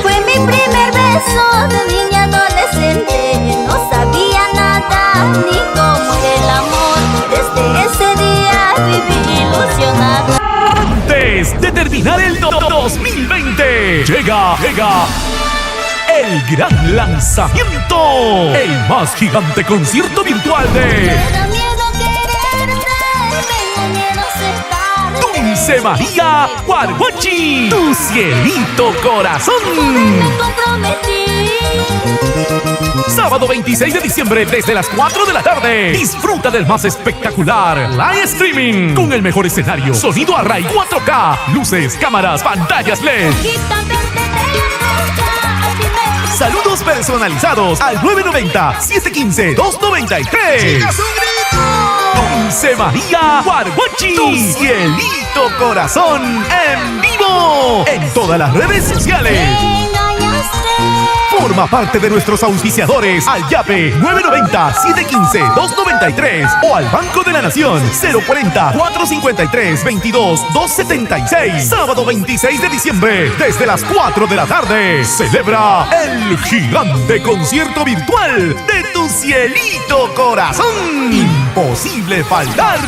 Fue mi primer beso de niña adolescente. No sabía nada ni cómo era el amor. Desde ese día viví ilusionada. Antes de terminar el 2020, llega el gran lanzamiento, el más gigante concierto virtual de Me da miedo quererte, me da miedo aceptarte. Dulce María Guarguachi, tu cielito corazón. Me comprometí. Sábado 26 de diciembre desde las 4 de la tarde. Disfruta del más espectacular live streaming con el mejor escenario, sonido Array 4K, luces, cámaras, pantallas LED. Saludos personalizados al 990-715-293. Dulce María Guarguachi, tu cielito corazón en vivo en todas las redes sociales. Forma parte de nuestros auspiciadores al YAPE 990-715-293 o al Banco de la Nación 040-453-22-276. Sábado 26 de diciembre desde las 4 de la tarde. Celebra el gigante concierto virtual de tu cielito corazón. Imposible faltar.